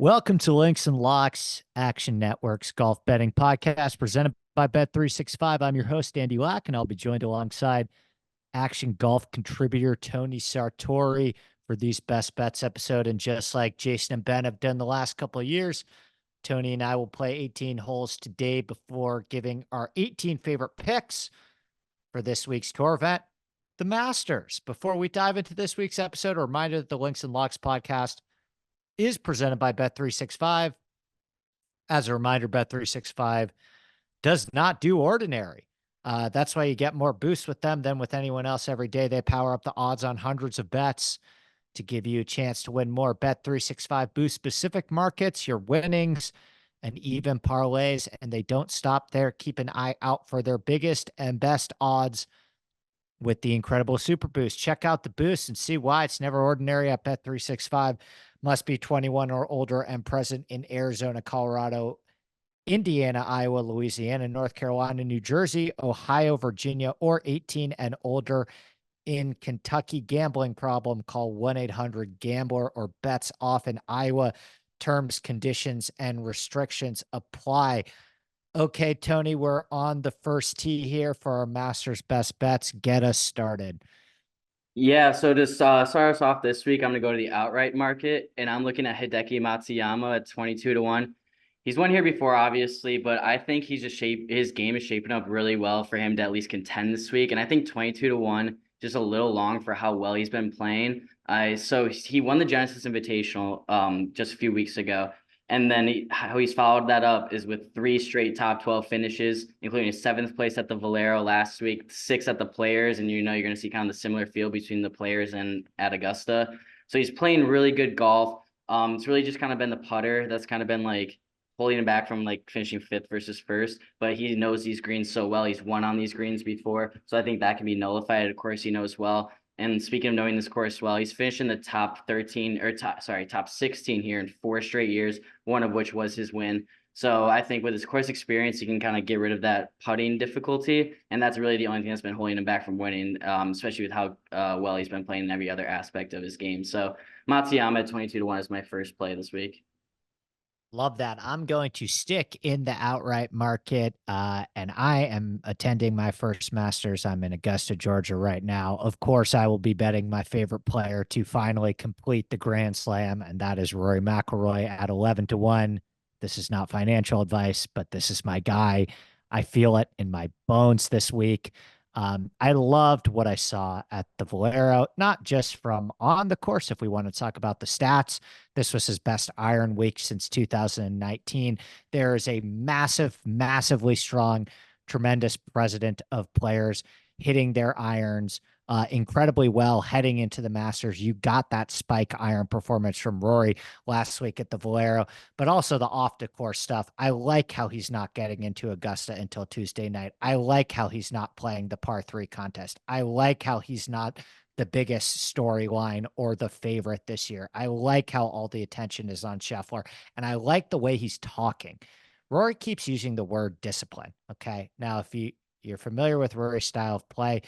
Welcome to Links and Locks, Action Network's golf betting podcast presented by Bet365. I'm your host, Andy Lack, and I'll be joined alongside Action Golf contributor Tony Sartori for these Best Bets episode. And just like Jason and Ben have done the last couple of years, Tony and I will play 18 holes today before giving our 18 favorite picks for this week's tour event, the Masters. Before we dive into this week's episode, a reminder that the Links and Locks podcast is presented by Bet365. As a reminder, Bet365 does not do ordinary. That's why you get more boosts with them than with anyone else every day. They power up the odds on hundreds of bets to give you a chance to win more. Bet365 boosts specific markets, your winnings, and even parlays, and they don't stop there. Keep an eye out for their biggest and best odds with the incredible Super Boost. Check out the boost and see why it's never ordinary at Bet365. Must be 21 or older and present in Arizona, Colorado, Indiana, Iowa, Louisiana, North Carolina, New Jersey, Ohio, Virginia, or 18 and older in Kentucky. Gambling problem, call 1-800-GAMBLER or bets off in Iowa. Terms, conditions, and restrictions apply. Okay, Tony, we're on the first tee here for our Masters Best Bets. Get us started. Yeah, so to start us off this week, I'm going to go to the outright market, and I'm looking at Hideki Matsuyama at 22-1. He's won here before, obviously, but I think his game is shaping up really well for him to at least contend this week. And I think 22-1, just a little long for how well he's been playing. So he won the Genesis Invitational just a few weeks ago. And then how he's followed that up is with 3 straight top 12 finishes, including a 7th place at the Valero last week, 6 at the Players. And you're going to see kind of the similar feel between the Players and at Augusta. So he's playing really good golf. It's really just kind of been the putter that's kind of been like holding him back from like finishing 5th versus 1st. But he knows these greens so well. He's won on these greens before. So I think that can be nullified. Of course, he knows well. And speaking of knowing this course well, he's finished in the top 16 here in 4 straight years, one of which was his win. So I think with his course experience, he can kind of get rid of that putting difficulty. And that's really the only thing that's been holding him back from winning, especially with how well he's been playing in every other aspect of his game. So Matsuyama at 22-1 is my first play this week. Love that. I'm going to stick in the outright market, and I am attending my first Masters. I'm in Augusta, Georgia right now. Of course, I will be betting my favorite player to finally complete the Grand Slam, and that is Rory McIlroy at 11-1. This is not financial advice, but this is my guy. I feel it in my bones this week. I loved what I saw at the Valero, not just from on the course. If we want to talk about the stats, this was his best iron week since 2019. There is a massively strong, tremendous president of players hitting their irons incredibly well heading into the Masters. You got that spike iron performance from Rory last week at the Valero, but also the off the course stuff. I like how he's not getting into Augusta until Tuesday night. I like how he's not playing the par 3 contest. I like how he's not the biggest storyline or the favorite this year. I like how all the attention is on Scheffler, and I like the way he's talking. Rory keeps using the word discipline. Okay. Now, if you're familiar with Rory's style of play,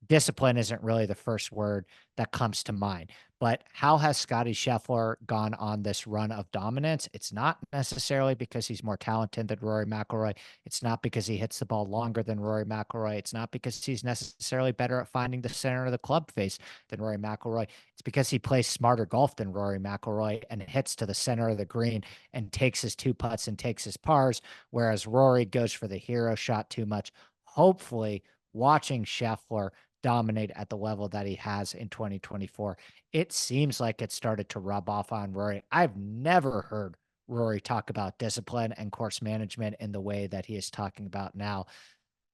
discipline isn't really the first word that comes to mind. But how has Scottie Scheffler gone on this run of dominance? It's not necessarily because he's more talented than Rory McIlroy. It's not because he hits the ball longer than Rory McIlroy. It's not because he's necessarily better at finding the center of the club face than Rory McIlroy. It's because he plays smarter golf than Rory McIlroy and hits to the center of the green and takes his 2 putts and takes his pars, whereas Rory goes for the hero shot too much. Hopefully, watching Scheffler dominate at the level that he has in 2024, it seems like it started to rub off on Rory. I've never heard Rory talk about discipline and course management in the way that he is talking about now.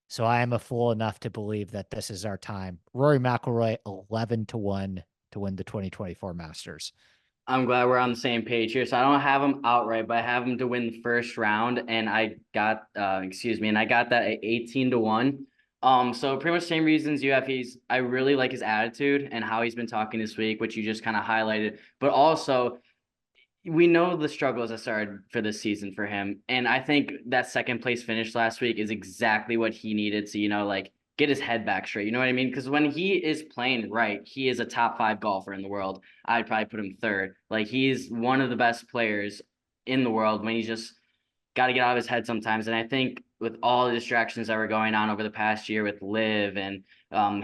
So I am a fool enough to believe that this is our time. Rory McIlroy 11-1 to win the 2024 Masters. I'm glad we're on the same page here. So I don't have him outright, but I have him to win the first round, and I got that at 18-1. So pretty much same reasons you have. I really like his attitude and how he's been talking this week, which you just kind of highlighted. But also, we know the struggles that started for this season for him, and I think that 2nd place finish last week is exactly what he needed to, like get his head back straight. You know what I mean? Because when he is playing right, he is a top 5 golfer in the world. I'd probably put him 3rd. Like, he's one of the best players in the world when he's just got to get out of his head sometimes. And I think with all the distractions that were going on over the past year with Liv and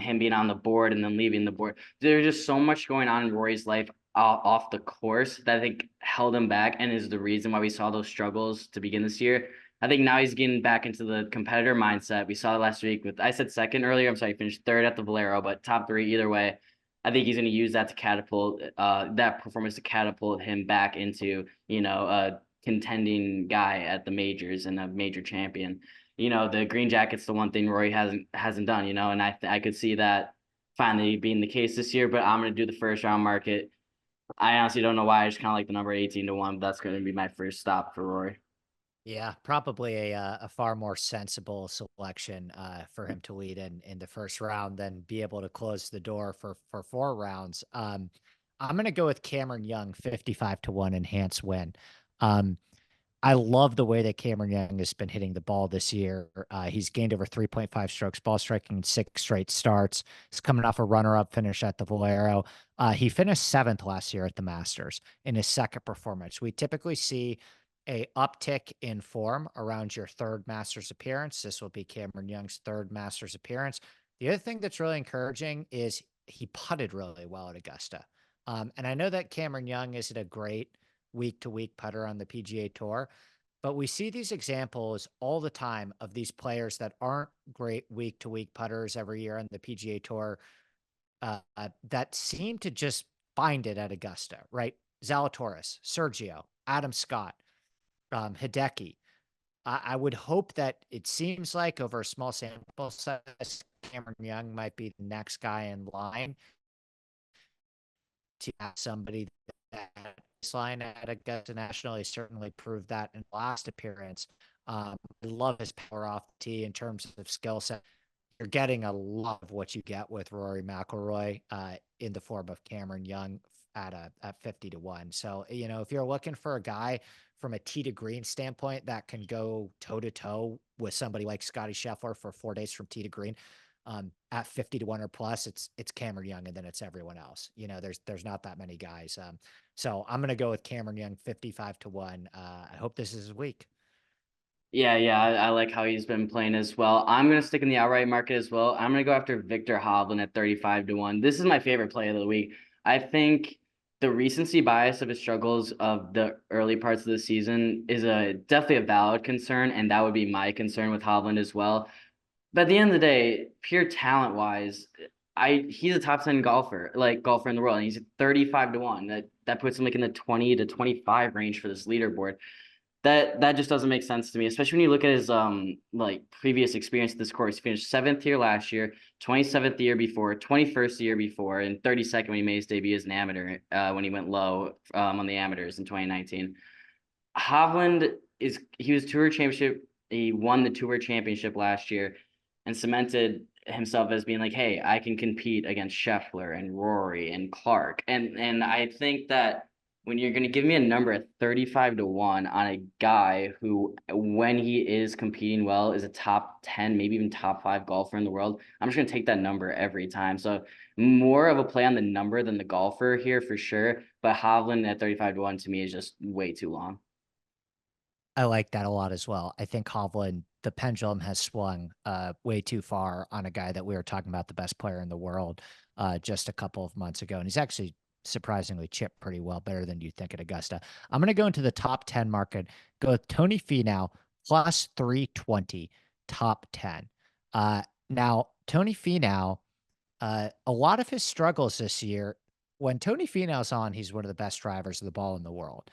him being on the board and then leaving the board, there's just so much going on in Rory's life off the course that I think held him back and is the reason why we saw those struggles to begin this year. I think now he's getting back into the competitor mindset. We saw it last week with, I said second earlier. I'm sorry, he finished third at the Valero, but top three either way. I think he's going to use that to catapult that performance to catapult him back into, a contending guy at the majors and a major champion. The green jacket's the one thing Rory hasn't done, and I could see that finally being the case this year, but I'm going to do the first round market. I honestly don't know why. I just kind of like the number 18-1, but that's going to be my first stop for Rory. Yeah, probably a far more sensible selection for him to lead in the first round than be able to close the door for 4 rounds. I'm going to go with Cameron Young, 55-1 enhanced win. I love the way that Cameron Young has been hitting the ball this year. He's gained over 3.5 strokes, ball striking in 6 straight starts. He's coming off a runner-up finish at the Valero. He finished 7th last year at the Masters in his second performance. We typically see a uptick in form around your 3rd Masters appearance. This will be Cameron Young's 3rd Masters appearance. The other thing that's really encouraging is he putted really well at Augusta. And I know that Cameron Young isn't a great week-to-week putter on the PGA Tour, but we see these examples all the time of these players that aren't great week-to-week putters every year on the PGA Tour that seem to just find it at Augusta, right? Zalatoris, Sergio, Adam Scott, Hideki. I would hope that it seems like over a small sample size, Cameron Young might be the next guy in line to have somebody that line at Augusta National. He certainly proved that in last appearance. I love his power off the tee in terms of skill set. You're getting a lot of what you get with Rory McIlroy in the form of Cameron Young at 50-1. So, if you're looking for a guy from a tee to green standpoint that can go toe to toe with somebody like Scotty Scheffler for 4 days from tee to green, at 50-1 or plus, it's Cameron Young, and then it's everyone else. There's not that many guys. So I'm gonna go with Cameron Young, 55-1. I hope this is his week. Yeah, I like how he's been playing as well. I'm going to stick in the outright market as well. I'm going to go after Viktor Hovland at 35-1. This is my favorite play of the week. I think the recency bias of his struggles of the early parts of the season is definitely a valid concern, and that would be my concern with Hovland as well. But at the end of the day, pure talent wise, he's a top 10 golfer in the world, and he's 35-1. That puts him like in the 20 to 25 range for this leaderboard. That just doesn't make sense to me, especially when you look at his previous experience at this course. He finished 7th here last year, 27th the year before, 21st the year before, and 32nd when he made his debut as an amateur when he went low on the amateurs in 2019. Hovland he was Tour Championship. He won the Tour Championship last year and cemented himself as being like, hey, I can compete against Scheffler and Rory and Clark. And I think that when you're going to give me a number at 35-1 on a guy who, when he is competing well, is a top 10, maybe even top 5 golfer in the world, I'm just going to take that number every time. So more of a play on the number than the golfer here for sure. But Hovland at 35-1 to me is just way too long. I like that a lot as well. I think Hovland, the pendulum has swung way too far on a guy that we were talking about, the best player in the world, just a couple of months ago. And he's actually surprisingly chipped pretty well, better than you think at Augusta. I'm going to go into the top 10 market, go with Tony Finau plus 320, top 10. Now, Tony Finau, a lot of his struggles this year, when Tony Finau's on, he's one of the best drivers of the ball in the world.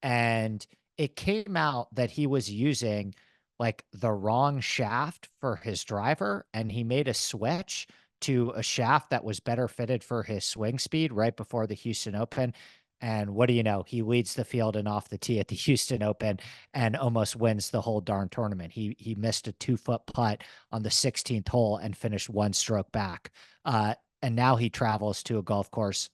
And it came out that he was using like the wrong shaft for his driver, and he made a switch to a shaft that was better fitted for his swing speed right before the Houston Open. And what do you know? He leads the field and off the tee at the Houston Open and almost wins the whole darn tournament. He missed a 2-foot putt on the 16th hole and finished 1 stroke back. And now he travels to a golf course,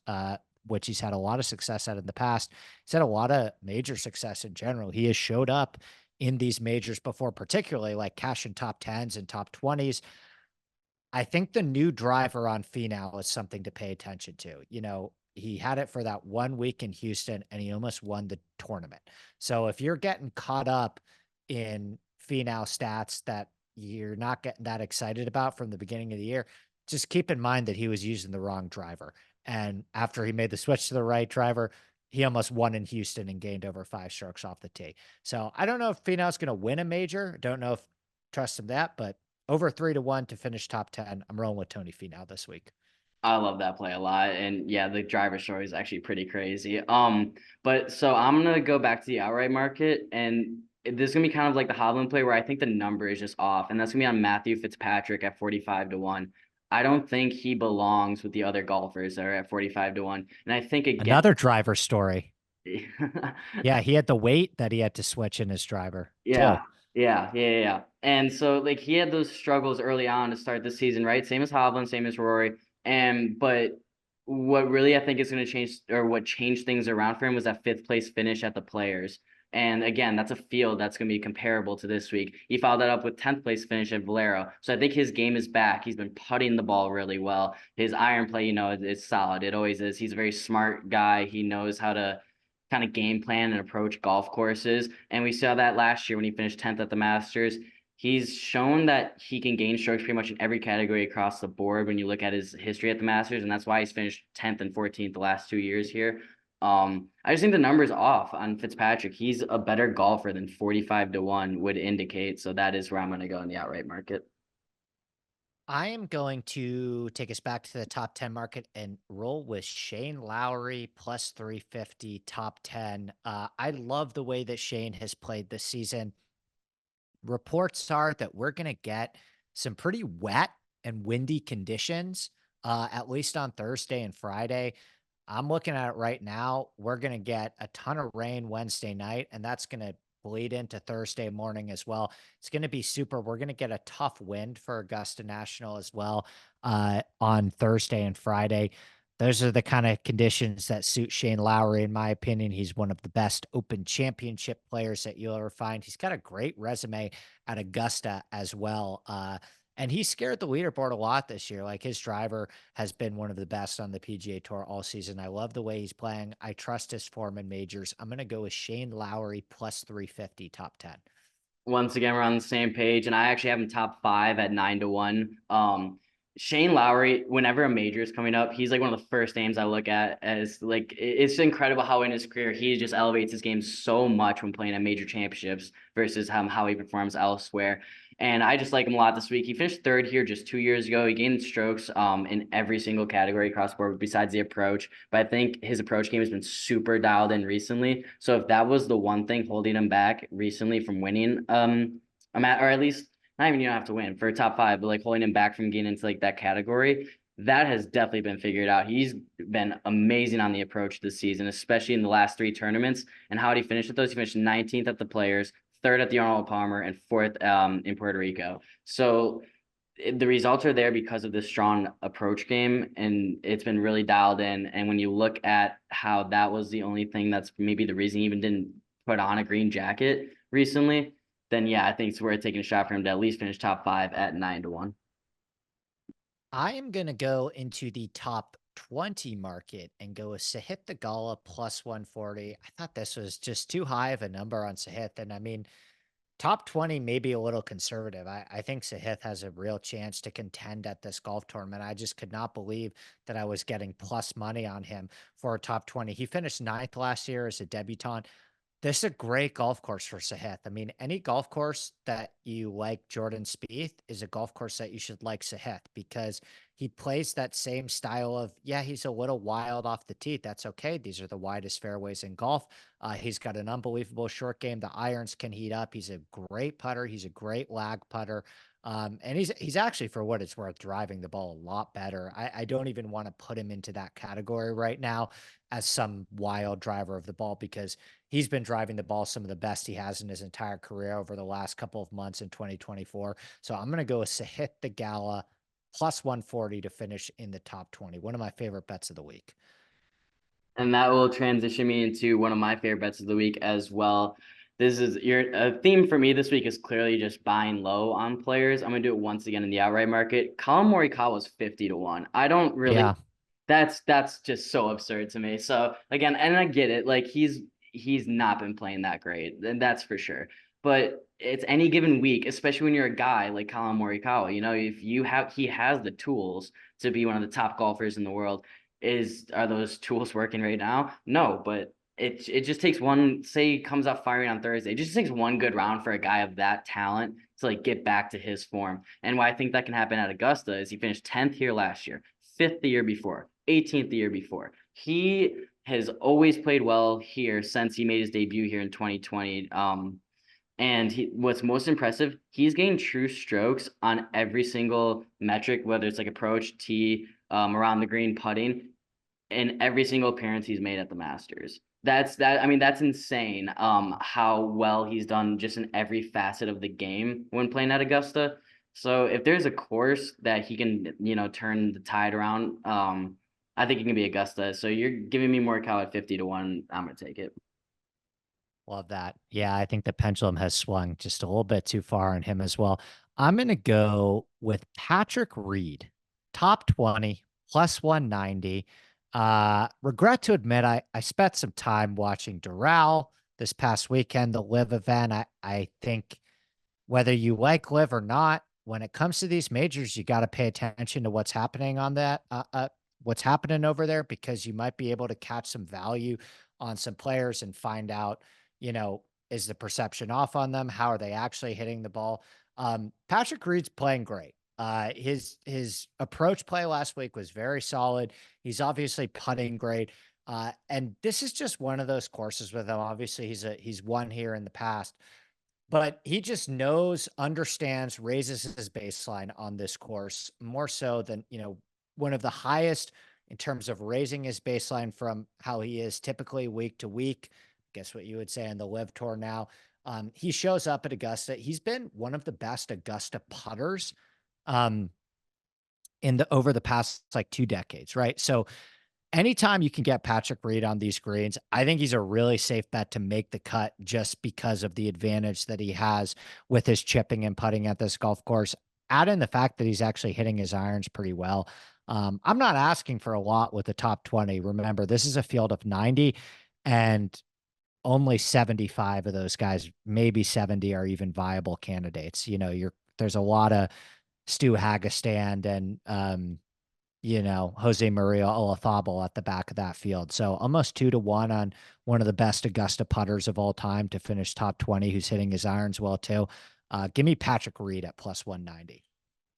which he's had a lot of success at in the past. He's had a lot of major success in general. He has showed up in these majors before, particularly like cashing top 10s and top 20s. I think the new driver on Finau is something to pay attention to. he had it for that 1 week in Houston, and he almost won the tournament. So if you're getting caught up in Finau stats that you're not getting that excited about from the beginning of the year, just keep in mind that he was using the wrong driver. And after he made the switch to the right driver, he almost won in Houston and gained over 5 strokes off the tee. So I don't know if Finau's going to win a major. Don't know if trust him that, but over 3-1 to finish top 10. I'm rolling with Tony Finau this week. I love that play a lot. And yeah, the driver story is actually pretty crazy. But so I'm gonna go back to the outright market, and this is gonna be kind of like the Hovland play where I think the number is just off, and that's gonna be on Matthew Fitzpatrick at 45-1. I don't think he belongs with the other golfers that are at 45-1. And I think again, Another driver story. Yeah, he had the weight that he had to switch in his driver. yeah, yeah. And so like he had those struggles early on to start the season, right? Same as Hovland, same as Rory. And but what really I think is going to change, or what changed things around for him, was that fifth place finish at the Players. And again, that's a field that's going to be comparable to this week. He followed that up with 10th place finish at Valero. So I think his game is back. He's been putting the ball really well. His iron play, is solid. It always is. He's a very smart guy. He knows how to kind of game plan and approach golf courses. And we saw that last year when he finished 10th at the Masters. He's shown that he can gain strokes pretty much in every category across the board when you look at his history at the Masters, and that's why he's finished 10th and 14th the last 2 years here. I just think the number's off on Fitzpatrick. He's a better golfer than 45-1 would indicate, so that is where I'm going to go in the outright market. I am going to take us back to the top 10 market and roll with Shane Lowry plus 350 top 10. I love the way that Shane has played this season. Reports are that we're going to get some pretty wet and windy conditions, at least on Thursday and Friday. I'm looking at it right now. We're going to get a ton of rain Wednesday night, and that's going to bleed into Thursday morning as well. It's going to be super. We're going to get a tough wind for Augusta National as well on Thursday and Friday. Those are the kind of conditions that suit Shane Lowry, in my opinion. He's one of the best Open Championship players that you'll ever find. He's got a great resume at Augusta as well. And he scared the leaderboard a lot this year. Like, his driver has been one of the best on the PGA Tour all season. I love the way he's playing. I trust his form in majors. I'm going to go with Shane Lowry plus 350 top 10. Once again, we're on the same page, and I actually have him top 5 at 9-1. Shane Lowry, whenever a major is coming up, he's like one of the first names I look at, as like, it's incredible how in his career he just elevates his game so much when playing at major championships versus how he performs elsewhere. And I just like him a lot this week. He finished 3rd here just 2 years ago. He gained strokes in every single category across the board besides the approach. But I think his approach game has been super dialed in recently. So if that was the one thing holding him back recently from winning, or at least not even, you don't have to win for a top 5, but like holding him back from getting into like that category, that has definitely been figured out. He's been amazing on the approach this season, especially in the last 3 tournaments. And how did he finish at those? He finished 19th at the Players, 3rd at the Arnold Palmer, and 4th in Puerto Rico. So the results are there because of this strong approach game, and it's been really dialed in. And when you look at how that was the only thing that's maybe the reason he even didn't put on a green jacket recently, then yeah, I think it's worth taking a shot for him to at least finish top 5 at 9-1. I am going to go into the top 20 market and go with Sahith Theegala plus 140. I thought this was just too high of a number on Sahith. And I mean, top 20 may be a little conservative. I think Sahith has a real chance to contend at this golf tournament. I just could not believe that I was getting plus money on him for a top 20. He finished 9th last year as a debutant. This is a great golf course for Sahith. I mean, any golf course that you like Jordan Spieth is a golf course that you should like Sahith, because he plays that same style of, yeah, he's a little wild off the tee. That's okay. These are the widest fairways in golf. He's got an unbelievable short game. The irons can heat up. He's a great putter. He's a great lag putter. And he's actually, for what it's worth, driving the ball a lot better. I don't even want to put him into that category right now as some wild driver of the ball, because he's been driving the ball some of the best he has in his entire career over the last couple of months in 2024. So I'm going to go with Sahith Theegala plus 140 to finish in the top 20. One of my favorite bets of the week. And that will transition me into one of my favorite bets of the week as well. This is a theme for me this week is clearly just buying low on players. I'm gonna do it once again in the outright market. Collin Morikawa was 50-1. I don't really That's just so absurd to me. So again, and I get it, like he's not been playing that great, and that's for sure. But it's any given week, especially when you're a guy like Collin Morikawa, if he has the tools to be one of the top golfers in the world. Are those tools working right now? No, but it just takes one, say he comes out firing on Thursday. It just takes one good round for a guy of that talent to like get back to his form. And why I think that can happen at Augusta is he finished 10th here last year, 5th the year before, 18th the year before. He has always played well here since he made his debut here in 2020. And what's most impressive, he's gained true strokes on every single metric, whether it's like approach, tee, around the green, putting, in every single appearance he's made at the Masters. I mean, that's insane. How well he's done just in every facet of the game when playing at Augusta. So if there's a course that he can, turn the tide around, I think it can be Augusta. So you're giving me Morikawa at 50-1. I'm gonna take it. Love that. Yeah, I think the pendulum has swung just a little bit too far on him as well. I'm going to go with Patrick Reed, top 20, plus 190. Regret to admit, I spent some time watching Doral this past weekend, the live event. I think whether you like live or not, when it comes to these majors, you got to pay attention to what's happening on what's happening over there, because you might be able to catch some value on some players and find out, is the perception off on them? How are they actually hitting the ball? Patrick Reed's playing great. His approach play last week was very solid. He's obviously putting great. And this is just one of those courses with him. Obviously, he's won here in the past, but he just knows, understands, raises his baseline on this course more so than, one of the highest in terms of raising his baseline from how he is typically week to week. Guess what you would say on the Live Tour now. He shows up at Augusta. He's been one of the best Augusta putters um, over the past like 2 decades, right? So anytime you can get Patrick Reed on these greens, I think he's a really safe bet to make the cut just because of the advantage that he has with his chipping and putting at this golf course. Add in the fact that he's actually hitting his irons pretty well. I'm not asking for a lot with the top 20. Remember, this is a field of 90, and only 75 of those guys, maybe 70, are even viable candidates. There's a lot of Stu Hagestad and Jose Maria Olazabal at the back of that field. So almost 2-1 on one of the best Augusta putters of all time to finish top 20, who's hitting his irons well too. Give me Patrick Reed at plus 190.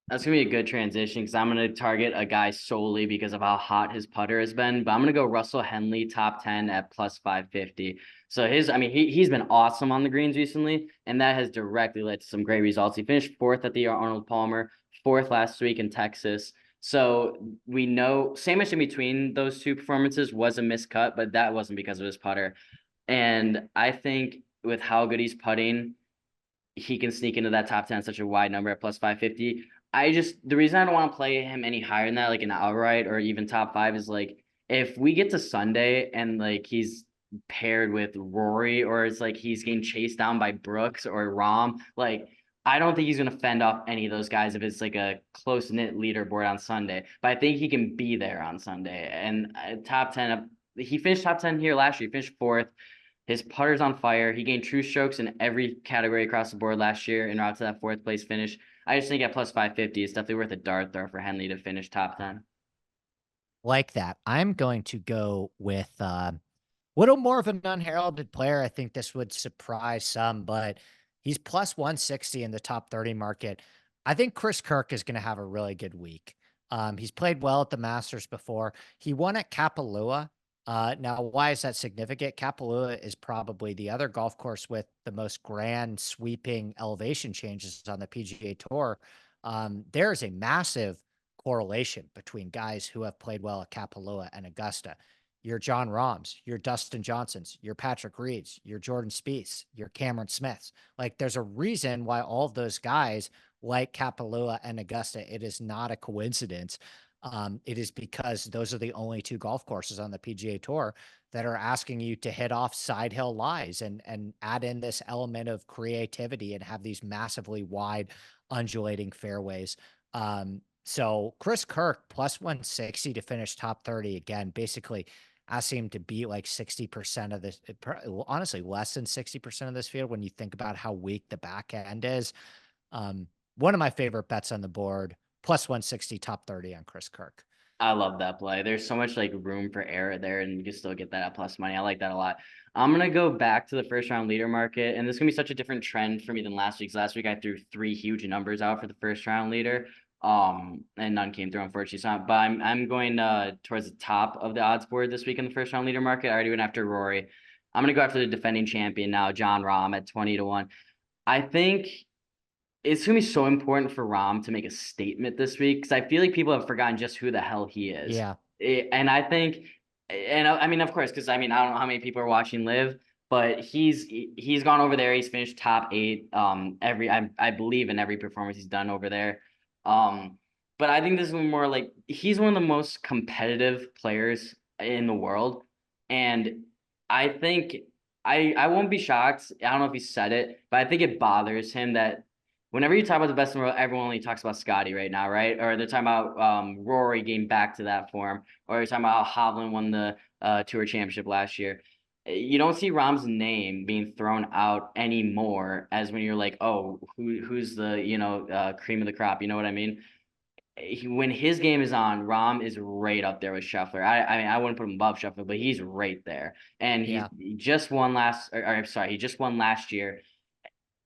That's gonna be a good transition because I'm gonna target a guy solely because of how hot his putter has been. But I'm gonna go Russell Henley, top 10 at plus 550. So he's been awesome on the greens recently, and that has directly led to some great results. He finished 4th at the Arnold Palmer, 4th last week in Texas. So we know sandwiched in between those two performances was a miscut, but that wasn't because of his putter. And I think with how good he's putting, he can sneak into that top 10, such a wide number at plus 550. The reason I don't want to play him any higher than that, like an outright or even top 5, is like if we get to Sunday and like he's paired with Rory, or it's like he's getting chased down by Brooks or Rahm, like I don't think he's going to fend off any of those guys if it's like a close knit leaderboard on Sunday. But I think he can be there on Sunday. And top 10, he finished top 10 here last year. He finished 4th. His putter's on fire. He gained true strokes in every category across the board last year en route to that 4th place finish. I just think at plus 550, it's definitely worth a dart throw for Henley to finish top 10. Like that. I'm going to go with little more of an unheralded player. I think this would surprise some, but he's plus 160 in the top 30 market. I think Chris Kirk is going to have a really good week. He's played well at the Masters before. He won at Kapalua. Now, why is that significant? Kapalua is probably the other golf course with the most grand sweeping elevation changes on the PGA Tour. There's a massive correlation between guys who have played well at Kapalua and Augusta. Your Jon Rahms, your Dustin Johnsons, your Patrick Reeds, your Jordan Spieths, your Cameron Smiths. Like, there's a reason why all of those guys like Kapalua and Augusta. It is not a coincidence. It is because those are the only 2 golf courses on the PGA Tour that are asking you to hit off side hill lies and add in this element of creativity and have these massively wide undulating fairways. So Chris Kirk plus 160 to finish top 30 again, basically asking him to beat like 60% of this, honestly, less than 60% of this field when you think about how weak the back end is. One of my favorite bets on the board, plus 160, top 30 on Chris Kirk. I love that play. There's so much like room for error there, and you can still get that at plus money. I like that a lot. I'm gonna go back to the first round leader market, and this is gonna be such a different trend for me than last week. Last week I threw 3 huge numbers out for the first round leader, and none came through unfortunately. So, but I'm going towards the top of the odds board this week in the first round leader market. I already went after Rory. I'm gonna go after the defending champion now, Jon Rahm at 20 to 1. I think it's gonna be so important for Rahm to make a statement this week because I feel like people have forgotten just who the hell he is. Yeah. And I think, and I mean, of course, because I mean, I don't know how many people are watching Live, but he's gone over there. He's finished top 8 I believe in every performance he's done over there. But I think this is more like he's one of the most competitive players in the world, and I think I won't be shocked. I don't know if he said it, but I think it bothers him that whenever you talk about the best in the world, everyone only talks about Scotty right now, right? Or they're talking about Rory getting back to that form, or they're talking about how Hovland won the Tour Championship last year. You don't see Rahm's name being thrown out anymore as when you're like, oh, who's the cream of the crop? You know what I mean? When his game is on, Rahm is right up there with Scheffler. I mean, I wouldn't put him above Scheffler, but he's right there. And Yeah. he just won he just won last year.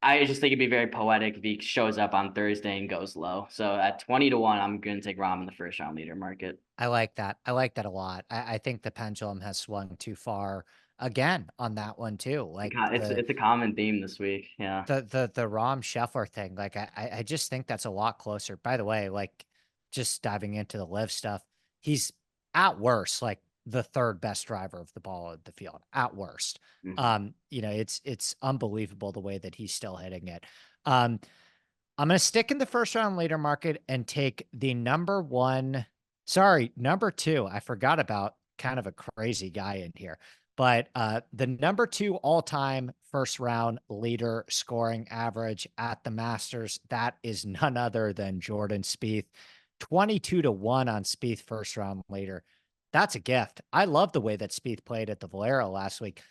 I just think it'd be very poetic if he shows up on Thursday and goes low. So at 20 to 1, I'm going to take Rahm in the first round leader market. I like that. I like that a lot. I think the pendulum has swung too far again on that one too. Like It's a common theme this week. Yeah. the Rom Scheffler thing. Like I just think that's a lot closer. By the way, like just diving into the live stuff, he's at worst like the third best driver of the ball at the field at worst. Mm-hmm. It's unbelievable the way that he's still hitting it. I'm going to stick in the first round later market and take the number 2. I forgot about kind of a crazy guy in here, but the number 2 all-time first round leader scoring average at the Masters, that is none other than Jordan Spieth. 22 to 1 on Spieth first round later. That's a gift. I love the way that Spieth played at the Valero last week.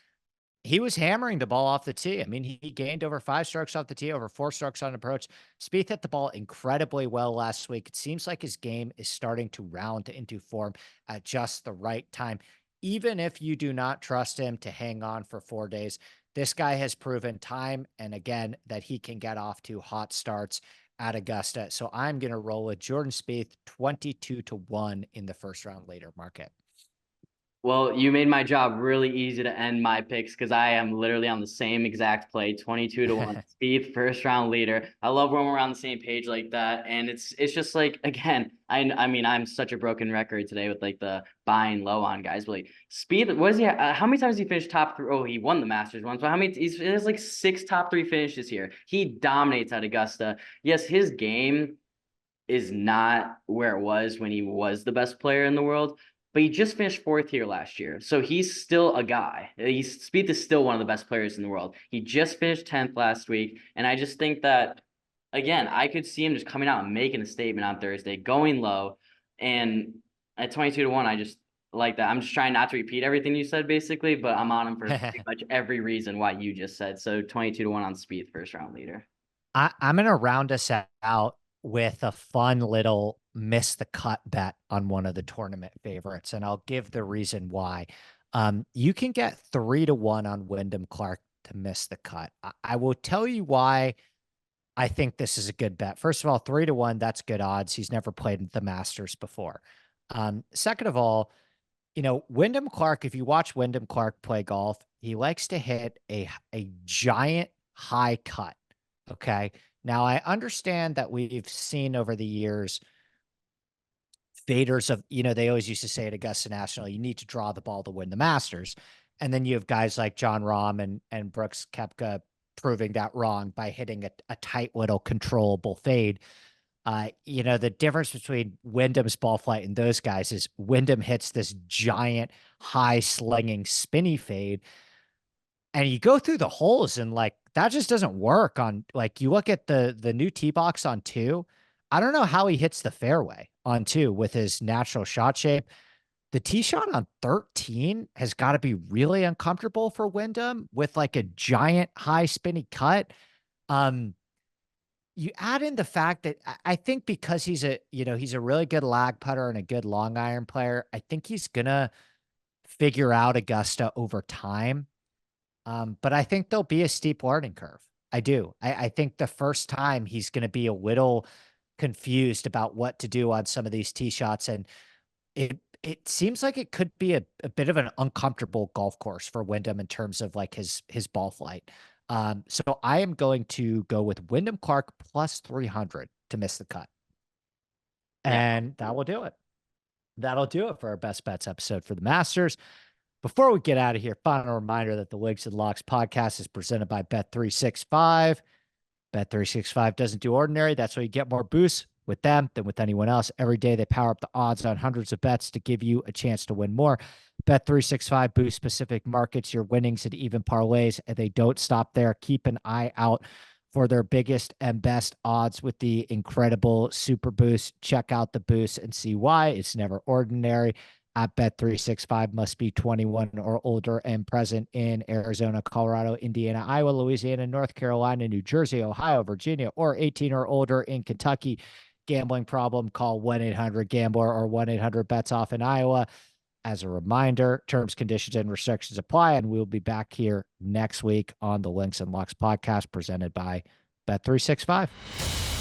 He was hammering the ball off the tee. I mean, he gained over 5 strokes off the tee, over 4 strokes on approach. Spieth hit the ball incredibly well last week. It seems like his game is starting to round into form at just the right time. Even if you do not trust him to hang on for 4 days, this guy has proven time and again that he can get off to hot starts at Augusta. So I'm going to roll with Jordan Spieth 22 to 1 in the first round later market. Well, you made my job really easy to end my picks because I am literally on the same exact play, 22 to 1. Spieth, first round leader. I love when we're on the same page like that. And it's just like, again, I mean, I'm such a broken record today with like the buying low on guys. But like Spieth, what is he? How many times he finished top 3? Oh, he won the Masters once. But how many? He has like 6 top 3 finishes here. He dominates at Augusta. Yes, his game is not where it was when he was the best player in the world, but he just finished 4th here last year. So he's still a guy. Spieth is still one of the best players in the world. He just finished 10th last week. And I just think that, again, I could see him just coming out and making a statement on Thursday, going low. And at 22 to 1, I just like that. I'm just trying not to repeat everything you said, basically, but I'm on him for pretty much every reason why you just said. So 22 to 1 on Spieth, first round leader. I'm going to round us out with a fun little miss the cut bet on one of the tournament favorites, and I'll give the reason why. You can get 3 to 1 on Wyndham Clark to miss the cut. I will tell you why I think this is a good bet. First of all, 3 to 1, that's good odds. He's never played the Masters before. Second of all, Wyndham Clark, if you watch Wyndham Clark play golf, he likes to hit a giant high cut. Okay. Now I understand that we've seen over the years faders of, they always used to say at Augusta National, you need to draw the ball to win the Masters. And then you have guys like Jon Rahm and Brooks Koepka proving that wrong by hitting a tight little controllable fade. The difference between Wyndham's ball flight and those guys is Wyndham hits this giant high slinging spinny fade. And you go through the holes and like that just doesn't work on like you look at the new tee box on 2. I don't know how he hits the fairway on 2 with his natural shot shape. The tee shot on 13 has got to be really uncomfortable for Wyndham with like a giant high spinny cut. You add in the fact that I think because he's a really good lag putter and a good long iron player, I think he's gonna figure out Augusta over time. But I think there'll be a steep learning curve. I do. I think the first time he's gonna be a little confused about what to do on some of these tee shots, and it seems like it could be a bit of an uncomfortable golf course for Wyndham in terms of like his ball flight. So I am going to go with Wyndham Clark plus 300 to miss the cut. And that will do it. That'll do it for our best bets episode for the Masters. Before we get out of here, final reminder that the Wigs and Locks podcast is presented by Bet365. Bet365 doesn't do ordinary. That's why you get more boosts with them than with anyone else. Every day they power up the odds on hundreds of bets to give you a chance to win more. Bet365 boosts specific markets, your winnings, and even parlays, and they don't stop there. Keep an eye out for their biggest and best odds with the incredible Super Boost. Check out the boost and see why. It's never ordinary. At Bet365 must be 21 or older and present in Arizona, Colorado, Indiana, Iowa, Louisiana, North Carolina, New Jersey, Ohio, Virginia, or 18 or older in Kentucky. Gambling problem, call 1-800-GAMBLER or 1-800-BETS-OFF in Iowa. As a reminder, terms, conditions, and restrictions apply, and we'll be back here next week on the Links and Locks podcast presented by Bet365.